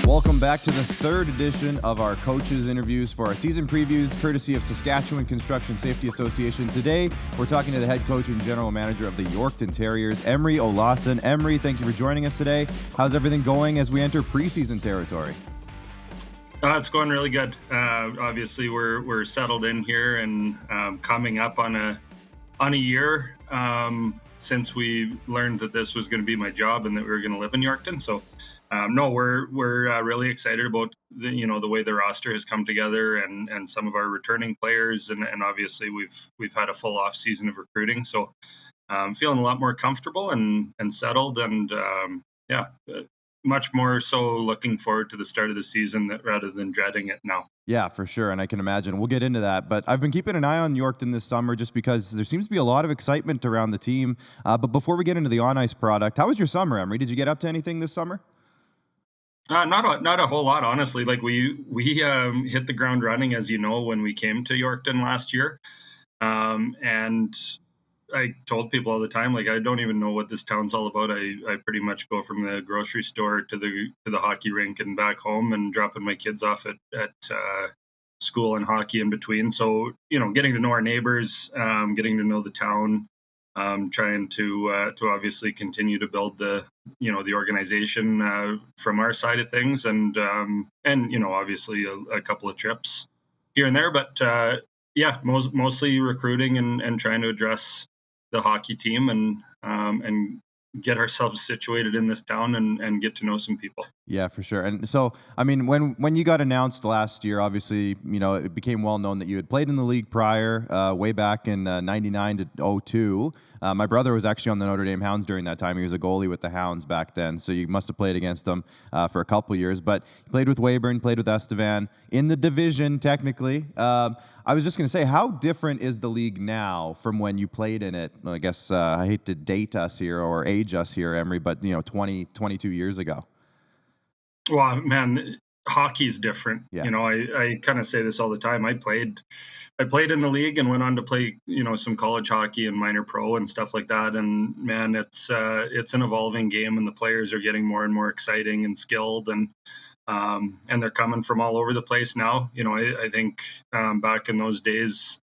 Welcome back to the third edition of our coaches interviews for our season previews, courtesy of Saskatchewan Construction Safety Association. Today, we're talking to the head coach and general manager of the Yorkton Terriers, Emery Olauson. Emery, thank you for joining us today. How's everything going as we enter preseason territory? It's going really good. Obviously, we're settled in here and coming up on a year since we learned that this was going to be my job and that we were going to live in Yorkton. So, no, we're really excited about the way the roster has come together and some of our returning players, and obviously we've had a full off season of recruiting. So, feeling a lot more comfortable and settled, and much more so looking forward to the start of the season rather than dreading it now. Yeah, for sure, and I can imagine. We'll get into that, but I've been keeping an eye on Yorkton this summer just because there seems to be a lot of excitement around the team. But before we get into the on-ice product, how was your summer, Emery? Did you get up to anything this summer? Not a whole lot, honestly. Like we hit the ground running, as you know, when we came to Yorkton last year, and I told people all the time, like, I don't even know what this town's all about. I pretty much go from the grocery store to the hockey rink and back home, and dropping my kids off at school and hockey in between. So, getting to know our neighbors, getting to know the town, trying to obviously continue to build the organization from our side of things, and obviously a couple of trips here and there, but mostly recruiting and trying to address the hockey team and get ourselves situated in this town and get to know some people. Yeah, for sure. And so, I mean, when you got announced last year, obviously, it became well known that you had played in the league prior, way back in 99 to 02. My brother was actually on the Notre Dame Hounds during that time. He was a goalie with the Hounds back then, so you must have played against them for a couple years. But you played with Weyburn, played with Estevan in the division, technically. I was just going to say, how different is the league now from when you played in it? I guess I hate to date us here or age us here, Emery, but 20, 22 years ago. Well, man, hockey is different. Yeah. I kind of say this all the time. I played in the league and went on to play, some college hockey and minor pro and stuff like that. And man, it's an evolving game, and the players are getting more and more exciting and skilled, and they're coming from all over the place now. I think back in those days,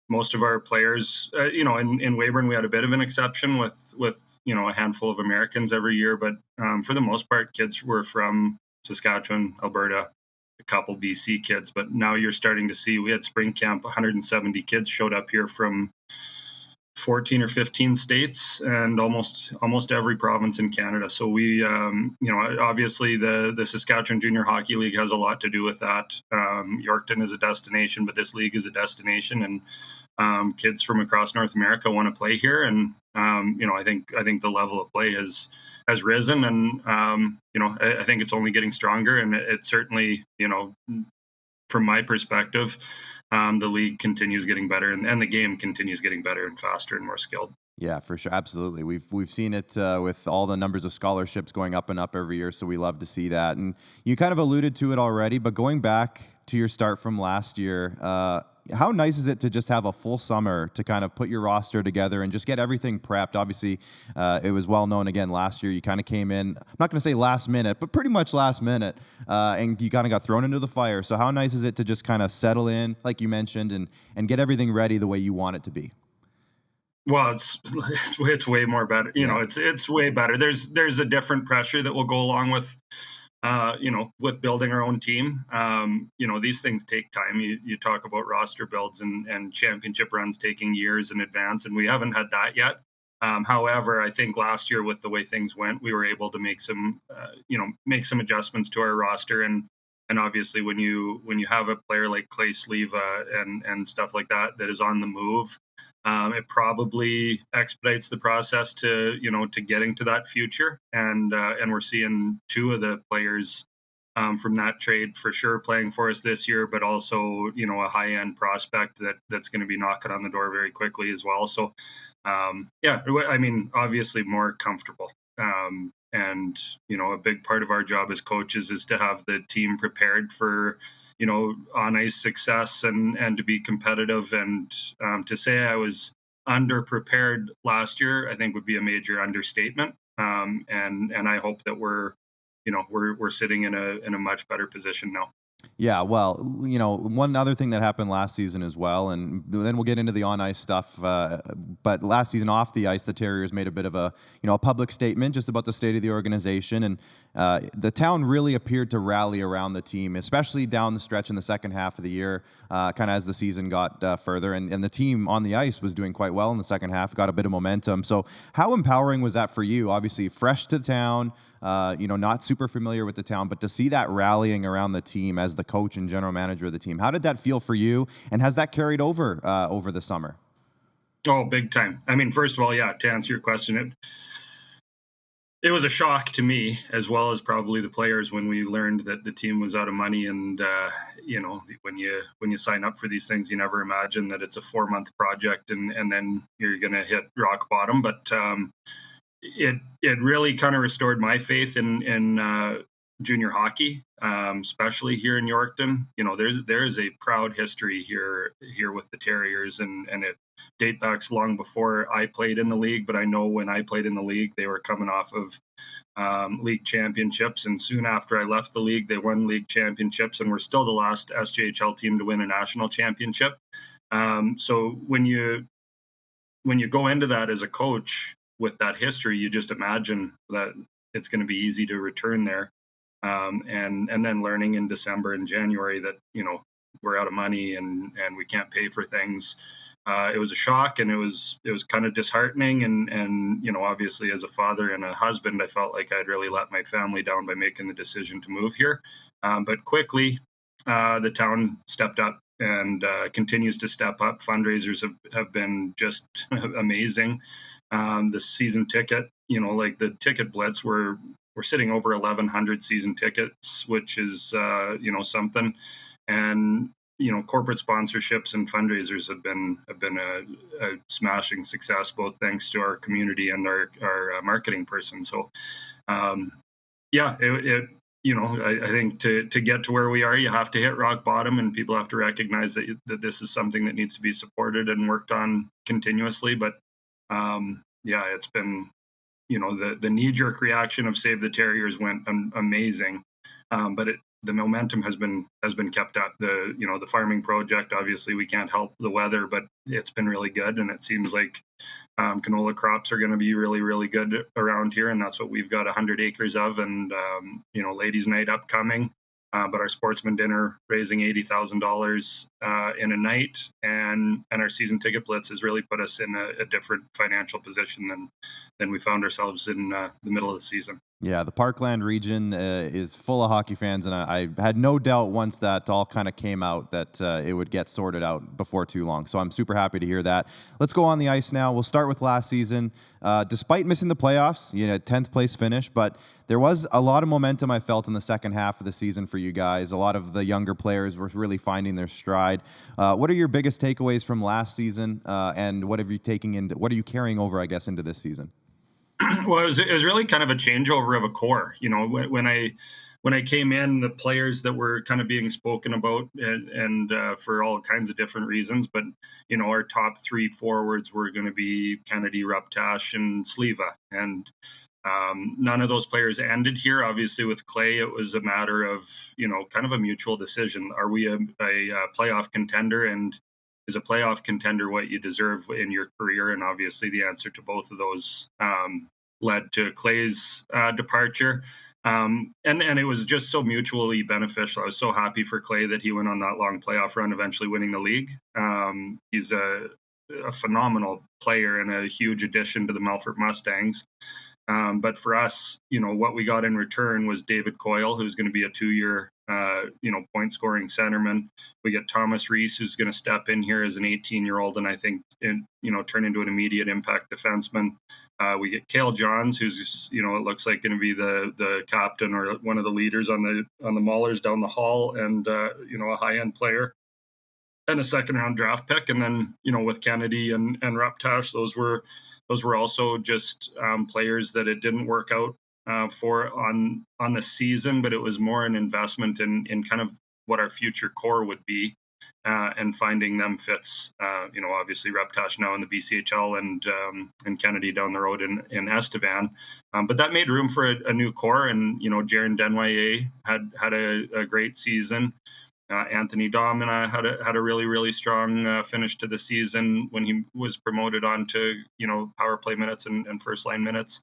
most of our players, in Weyburn, we had a bit of an exception with a handful of Americans every year, but for the most part, kids were from Saskatchewan, Alberta, a couple BC kids. But now you're starting to see, we had spring camp, 170 kids showed up here from 14 or 15 states and almost every province in Canada. So we, obviously the Saskatchewan Junior Hockey League has a lot to do with that. Yorkton is a destination, but this league is a destination, and kids from across North America want to play here. And, I think the level of play has risen, and, I think it's only getting stronger. And it certainly, from my perspective, the league continues getting better, and the game continues getting better and faster and more skilled. Yeah, for sure. Absolutely. We've seen it with all the numbers of scholarships going up and up every year, so we love to see that. And you kind of alluded to it already, but going back to your start from last year, how nice is it to just have a full summer to kind of put your roster together and just get everything prepped? Obviously, it was well known again last year. You kind of came in, I'm not going to say last minute, but pretty much last minute, and you kind of got thrown into the fire. So how nice is it to just kind of settle in, like you mentioned, and get everything ready the way you want it to be? Well, it's way more better. It's way better. There's a different pressure that will go along with with building our own team. These things take time. You talk about roster builds and championship runs taking years in advance, and we haven't had that yet. However, I think last year, with the way things went, we were able to make some adjustments to our roster, and obviously when you have a player like Clay Sleva and stuff like that is on the move, it probably expedites the process to getting to that future. And we're seeing two of the players from that trade for sure playing for us this year, but also a high end prospect that's going to be knocking on the door very quickly as well. So obviously more comfortable. And a big part of our job as coaches is to have the team prepared for on ice success and to be competitive. And to say I was underprepared last year, I think would be a major understatement. And I hope that we're we're sitting in a much better position now. Yeah, well, one other thing that happened last season as well, and then we'll get into the on ice stuff. But last season, off the ice, the Terriers made a bit of a public statement just about the state of the organization, and the town really appeared to rally around the team, especially down the stretch in the second half of the year, kind of as the season got further, and the team on the ice was doing quite well in the second half, got a bit of momentum. So, how empowering was that for you? Obviously, fresh to town. Not super familiar with the town, but to see that rallying around the team as the coach and general manager of the team, how did that feel for you? And has that carried over the summer? Oh, big time. I mean, first of all, yeah, to answer your question, it was a shock to me as well as probably the players when we learned that the team was out of money. And when you sign up for these things, you never imagine that it's a 4-month project and then you're going to hit rock bottom. But it really kind of restored my faith in junior hockey, especially here in Yorkton. There is a proud history here with the Terriers, and it dates back long before I played in the league. But I know when I played in the league, they were coming off of league championships, and soon after I left the league, they won league championships, and we're still the last SJHL team to win a national championship. So when you go into that as a coach with that history, you just imagine that it's going to be easy to return there. And then learning in December and January that, we're out of money and we can't pay for things. It was a shock, and it was kind of disheartening. And obviously as a father and a husband, I felt like I'd really let my family down by making the decision to move here. But quickly, the town stepped up and continues to step up. Fundraisers have been just amazing. The season ticket, like the ticket blitz, we're sitting over 1,100 season tickets, which is something. And corporate sponsorships and fundraisers have been a smashing success, both thanks to our community and our marketing person. So yeah, I think to get to where we are, you have to hit rock bottom, and people have to recognize that this is something that needs to be supported and worked on continuously. But it's been, the knee-jerk reaction of Save the Terriers went amazing, but the momentum has been kept up. The farming project, obviously we can't help the weather, but it's been really good, and it seems like canola crops are going to be really, really good around here, and that's what we've got 100 acres of. And ladies' night upcoming, but our sportsman dinner raising $80,000 in a night, and our season ticket blitz has really put us in a different financial position than we found ourselves in the middle of the season. Yeah, the Parkland region is full of hockey fans, and I had no doubt once that all kind of came out that it would get sorted out before too long. So I'm super happy to hear that. Let's go on the ice now. We'll start with last season. Despite missing the playoffs, 10th place finish, but there was a lot of momentum I felt in the second half of the season for you guys. A lot of the younger players were really finding their stride. What are your biggest takeaways from last season, and what are you carrying over, I guess, into this season? Well, it was really kind of a changeover of a core. When I came in, the players that were kind of being spoken about, and for all kinds of different reasons, but our top 3 forwards were going to be Kennedy, Ruptash, and Sleva, and none of those players ended here. Obviously, with Clay, it was a matter of kind of a mutual decision. Are we a playoff contender, and is a playoff contender what you deserve in your career? And obviously the answer to both of those led to Clay's departure. And it was just so mutually beneficial. I was so happy for Clay that he went on that long playoff run, eventually winning the league. He's a phenomenal player and a huge addition to the Melfort Mustangs. But for us, what we got in return was David Coyle, who's going to be a 2-year, point scoring centerman. We get Thomas Reese, who's going to step in here as an 18-year-old, and I think, turn into an immediate impact defenseman. We get Cale Johns, who's, it looks like going to be the captain or one of the leaders on the Maulers down the hall, and a high-end player and a second-round draft pick. And then, with Kennedy and Ruptash, those were also just players that it didn't work out for on the season, but it was more an investment in kind of what our future core would be. and finding them fits. Obviously Reptash now in the BCHL and Kennedy down the road in Estevan. But that made room for a new core, and Jaron Denwyer had a great season. Anthony Domina had a really, really strong finish to the season when he was promoted on to power play minutes and first line minutes.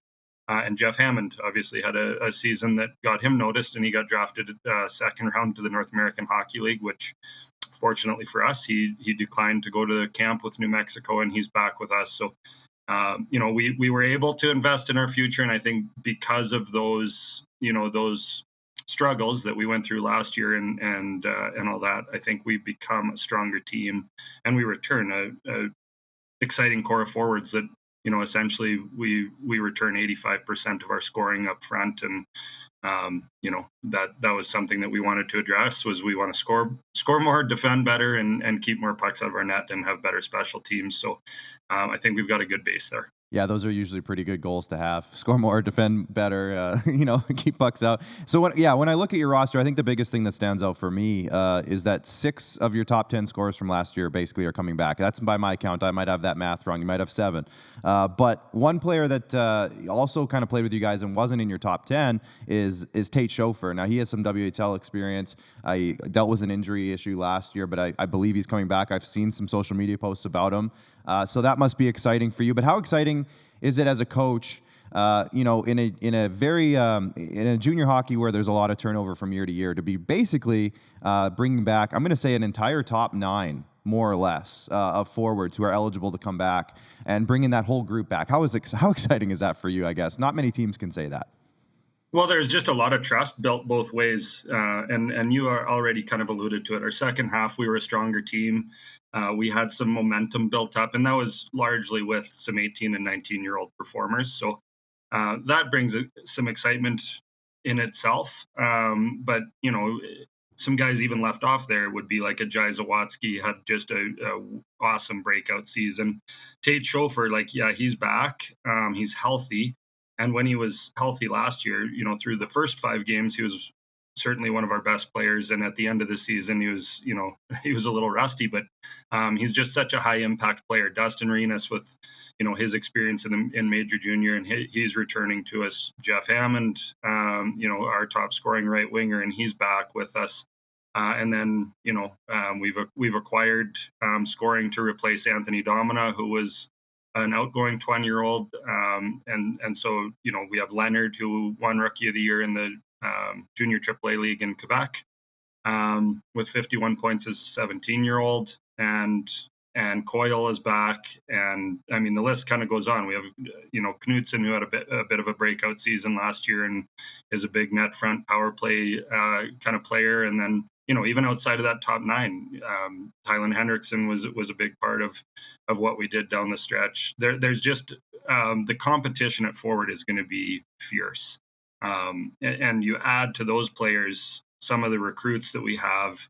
And Jeff Hammond obviously had a season that got him noticed, and he got drafted second round to the North American Hockey League, which fortunately for us, he declined to go to the camp with New Mexico, and he's back with us. So, we were able to invest in our future, and I think because of those struggles that we went through last year and all that, I think we've become a stronger team, and we return a exciting core of forwards that essentially we return 85% of our scoring up front, and that was something that we wanted to address. Was we want to score more, defend better, and keep more pucks out of our net, and have better special teams. So I think we've got a good base there. Yeah, those are usually pretty good goals to have. Score more, defend better, keep pucks out. So when I look at your roster, I think the biggest thing that stands out for me is that 6 of your top 10 scorers from last year basically are coming back. That's by my count. I might have that math wrong. You might have 7. But one player that also kind of played with you guys and wasn't in your top 10 is Tate Schofer. Now, he has some WHL experience. I dealt with an injury issue last year, but I believe he's coming back. I've seen some social media posts about him. So that must be exciting for you. But how exciting is it as a coach, in a junior hockey where there's a lot of turnover from year to year, to be basically bringing back, I'm going to say, an entire top 9, more or less, of forwards who are eligible to come back, and bringing that whole group back? How exciting is that for you? I guess not many teams can say that. Well, there's just a lot of trust built both ways, and you are already kind of alluded to it. Our second half, we were a stronger team. We had some momentum built up, and that was largely with some 18 and 19-year-old performers. So that brings some excitement in itself. But some guys even left off there would be like a Jai Zawatsky, had just a awesome breakout season. Tate Schofer, he's back. He's healthy. And when he was healthy last year, through the first 5 games, he was certainly one of our best players. And at the end of the season, he was a little rusty, but he's just such a high impact player. Dustin Renas, with, his experience in major junior, and he's returning to us. Jeff Hammond, our top scoring right winger, and he's back with us. And then, we've acquired scoring to replace Anthony Domina, who was an outgoing 20-year-old. And so, we have Leonard, who won Rookie of the Year in the Junior AAA League in Quebec, with 51 points as a 17-year-old. And Coyle is back. And I mean, the list kind of goes on. We have, Knudsen, who had a bit of a breakout season last year and is a big net front power play kind of player. And then, even outside of that top 9, Tylen Hendrickson was a big part of what we did down the stretch. There's just the competition at forward is going to be fierce. And you add to those players some of the recruits that we have.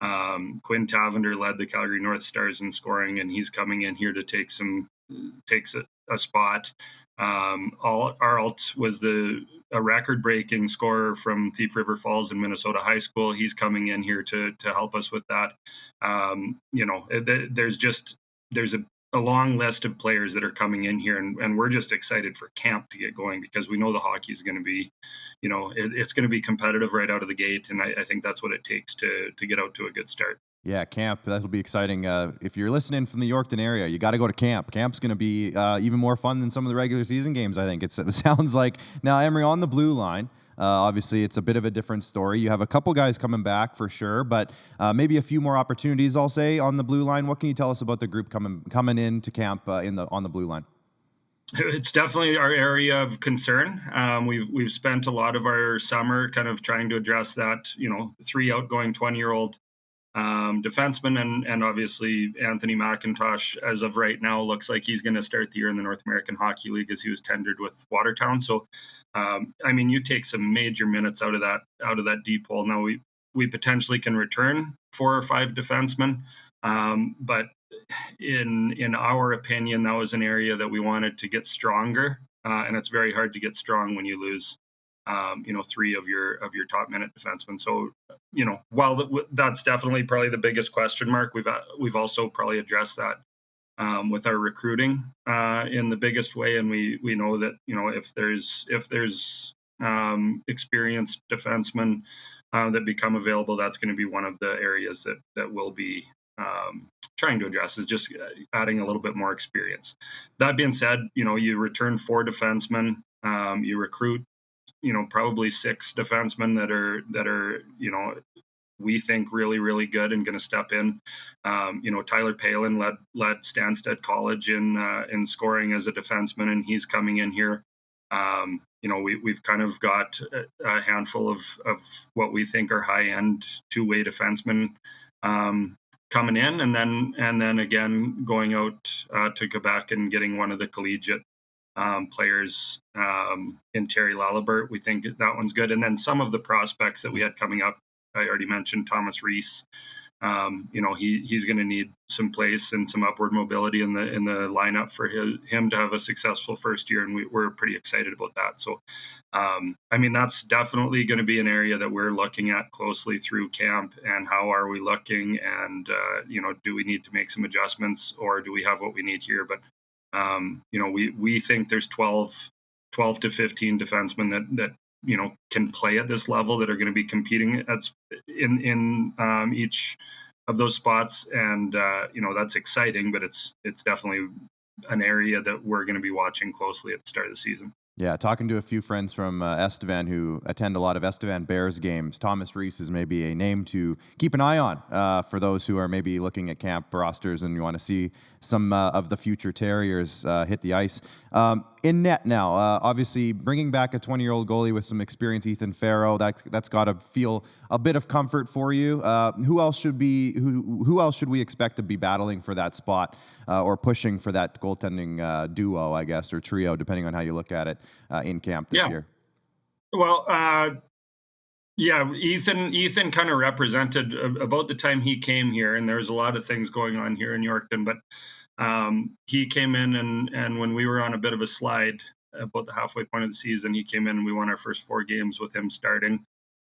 Quinn Tavender led the Calgary North Stars in scoring, and he's coming in here to takes a spot. Arlt was a record-breaking scorer from Thief River Falls in Minnesota High School. He's coming in here to help us with that. There's a long list of players that are coming in here, and we're just excited for camp to get going, because we know the hockey is going to be, it's going to be competitive right out of the gate, and I think that's what it takes to get out to a good start. Yeah, camp, that'll be exciting. If you're listening from the Yorkton area, you got to go to camp. Camp's going to be even more fun than some of the regular season games, I think. It sounds like. Now, Emery, on the blue line, obviously it's a bit of a different story. You have a couple guys coming back for sure, but maybe a few more opportunities, I'll say, on the blue line. What can you tell us about the group coming into camp on the blue line? It's definitely our area of concern. We've spent a lot of our summer kind of trying to address that, 3 outgoing 20-year-old defenseman, and obviously Anthony McIntosh, as of right now, looks like he's going to start the year in the North American Hockey League, as he was tendered with Watertown. So, you take some major minutes out of that deep hole. Now we potentially can return 4 or 5 defensemen, but in our opinion, that was an area that we wanted to get stronger, and it's very hard to get strong when you lose three of your top minute defensemen. So, while that's definitely probably the biggest question mark, we've also probably addressed that with our recruiting in the biggest way, and we know that if there's experienced defensemen that become available, that's going to be one of the areas that we'll be trying to address, is just adding a little bit more experience. That being said, you return 4 defensemen, you recruit probably 6 defensemen that are we think really, really good and going to step in. Tyler Palin led Stansted College in scoring as a defenseman, and he's coming in here. We've kind of got a handful of what we think are high end 2-way defensemen coming in, and then again going out to Quebec and getting one of the collegiate players in Terry Lalibert. We think that one's good, and then some of the prospects that we had coming up. I already mentioned Thomas Reese. He's going to need some place and some upward mobility in the lineup for him to have a successful first year, and we're pretty excited about that. So, that's definitely going to be an area that we're looking at closely through camp. And how are we looking? And do we need to make some adjustments, or do we have what we need here? But we think there's 12 to 15 defensemen that can play at this level, that are going to be competing in each of those spots. And, that's exciting, but it's definitely an area that we're going to be watching closely at the start of the season. Yeah, talking to a few friends from Estevan who attend a lot of Estevan Bears games, Thomas Reese is maybe a name to keep an eye on for those who are maybe looking at camp rosters and you want to see some of the future Terriers hit the ice. In net now, obviously bringing back a 20-year-old goalie with some experience, Ethan Farrow, that's got to feel a bit of comfort for you. Who else should we expect to be battling for that spot or pushing for that goaltending duo, I guess, or trio, depending on how you look at it in camp this year? Well, Ethan kind of represented about the time he came here, and there's a lot of things going on here in Yorkton, but he came in and when we were on a bit of a slide about the halfway point of the season, he came in and we won our first 4 games with him starting.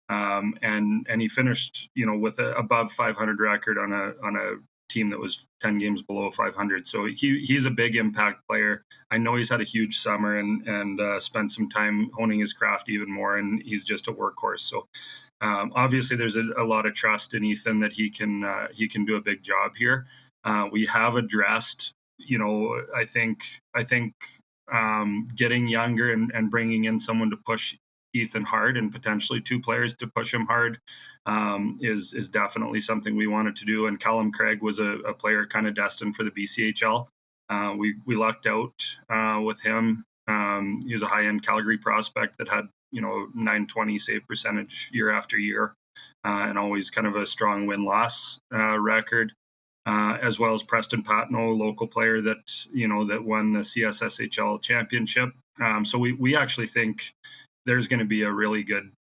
And he finished, with a above 500 record on a team that was 10 games below 500. So he's a big impact player. I know he's had a huge summer and spent some time honing his craft even more, and he's just a workhorse. So obviously there's a lot of trust in Ethan that he can do a big job here. We have addressed, I think getting younger and bringing in someone to push Ethan hard, and potentially 2 players to push him hard, is definitely something we wanted to do. And Callum Craig was a player kind of destined for the BCHL. We lucked out with him. He was a high-end Calgary prospect that had 920 save percentage year after year, and always kind of a strong win-loss record. As well as Preston Patno, local player that won the CSSHL championship. So we actually think there's going to be a really good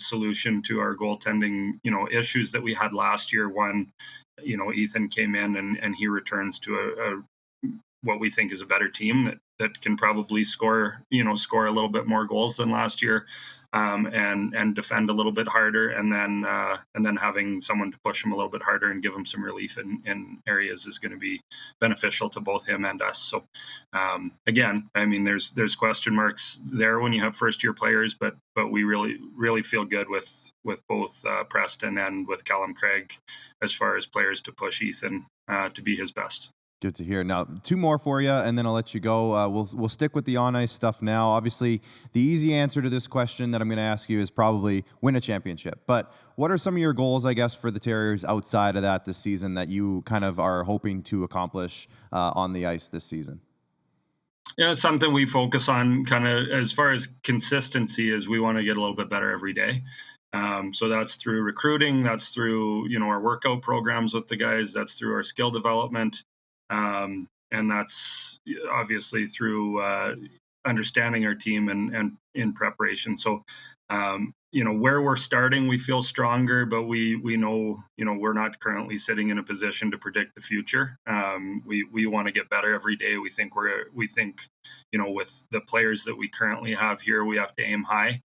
solution to our goaltending issues that we had last year when Ethan came in and he returns to what we think is a better team that can probably score a little bit more goals than last year, and defend a little bit harder, and then having someone to push him a little bit harder and give him some relief in areas is going to be beneficial to both him and us. So again, there's question marks there when you have first year players, but we really feel good with both Preston and with Callum Craig as far as players to push Ethan to be his best. Good to hear. Now, 2 more for you, and then I'll let you go. We'll stick with the on-ice stuff now. Obviously, the easy answer to this question that I'm going to ask you is probably win a championship. But what are some of your goals, I guess, for the Terriers outside of that this season that you kind of are hoping to accomplish on the ice this season? Yeah, something we focus on kind of as far as consistency is we want to get a little bit better every day. So that's through recruiting, that's through our workout programs with the guys, that's through our skill development. And that's obviously through understanding our team and in preparation. So where we're starting, we feel stronger, but we know, we're not currently sitting in a position to predict the future. We want to get better every day. We think with the players that we currently have here, we have to aim high.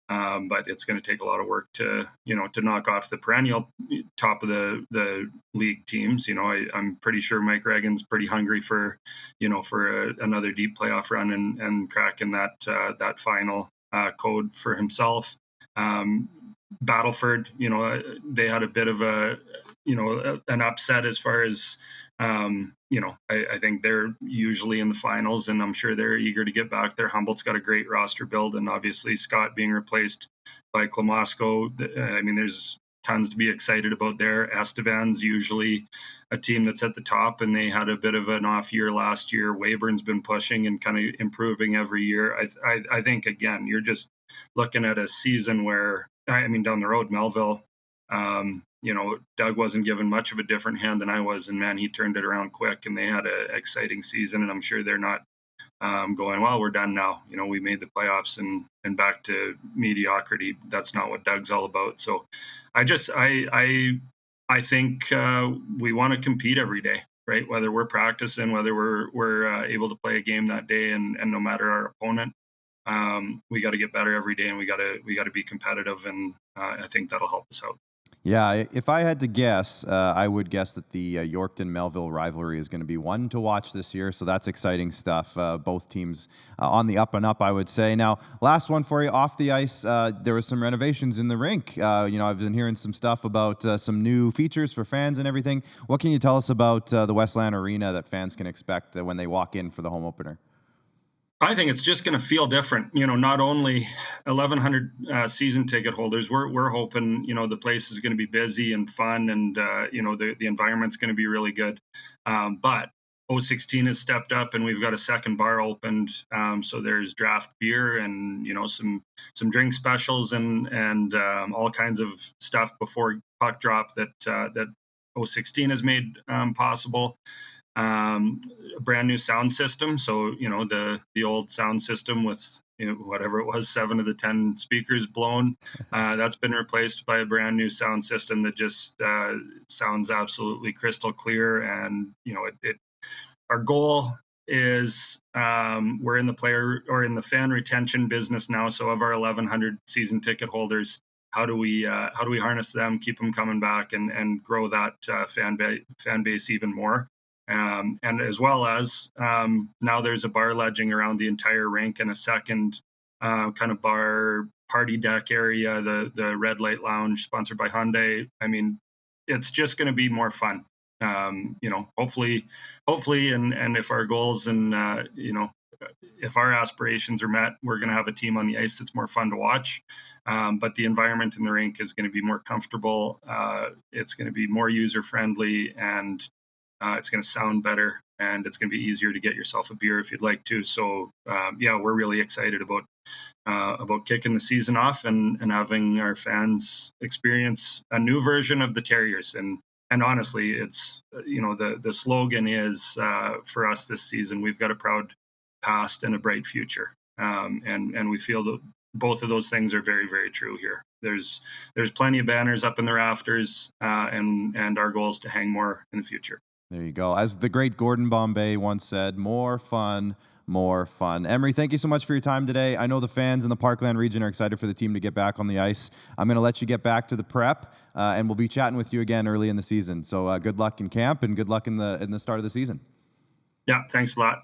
But it's going to take a lot of work to knock off the perennial top of the league teams. I'm pretty sure Mike Regan's pretty hungry for another deep playoff run and cracking that final code for himself. Battleford, they had a bit of an upset as far as, I think they're usually in the finals, and I'm sure they're eager to get back there. Humboldt's got a great roster build, and obviously Scott being replaced by Klamosko. There's tons to be excited about there. Estevan's usually a team that's at the top, and they had a bit of an off year last year. Weyburn's been pushing and kind of improving every year. I think, again, you're just looking at a season where, down the road, Melville, Doug wasn't given much of a different hand than I was, and man, he turned it around quick, and they had an exciting season, and I'm sure they're not going, well, we're done now. We made the playoffs and back to mediocrity. That's not what Doug's all about. So I think we want to compete every day, right? Whether we're practicing, whether we're able to play a game that day, and no matter our opponent, we got to get better every day, and we got to be competitive, and I think that'll help us out. Yeah, if I had to guess, I would guess that the Yorkton-Melville rivalry is going to be one to watch this year, so that's exciting stuff. Both teams on the up and up, I would say. Now, last one for you, off the ice, there was some renovations in the rink. I've been hearing some stuff about some new features for fans and everything. What can you tell us about the Westland Arena that fans can expect when they walk in for the home opener? I think it's just going to feel different. Not only 1,100 season ticket holders, we're hoping, the place is going to be busy and fun, and, the environment's going to be really good. But 016 has stepped up, and we've got a second bar opened. So there's draft beer and, some drink specials and all kinds of stuff before puck drop that 016 has made possible. A brand new sound system. So, the old sound system with, whatever it was, 7 of the 10 speakers blown, that's been replaced by a brand new sound system that just sounds absolutely crystal clear. And, our goal is we're in the player or in the fan retention business now. So of our 1,100 season ticket holders, how do we harness them, keep them coming back, and grow that fan base even more? And as well as now there's a bar ledging around the entire rink and a second kind of bar party deck area, the Red Light Lounge sponsored by Hyundai. It's just going to be more fun. Hopefully, and if our goals and, if our aspirations are met, we're going to have a team on the ice that's more fun to watch. But the environment in the rink is going to be more comfortable. It's going to be more user-friendly, and it's going to sound better, and it's going to be easier to get yourself a beer if you'd like to. So, we're really excited about kicking the season off and having our fans experience a new version of the Terriers. And honestly, it's, the slogan is for us this season, we've got a proud past and a bright future. And we feel that both of those things are very, very true here. There's plenty of banners up in the rafters, and our goal is to hang more in the future. There you go. As the great Gordon Bombay once said, more fun, more fun. Emery, thank you so much for your time today. I know the fans in the Parkland region are excited for the team to get back on the ice. I'm going to let you get back to the prep, and we'll be chatting with you again early in the season. So good luck in camp, and good luck in the start of the season. Yeah, thanks a lot.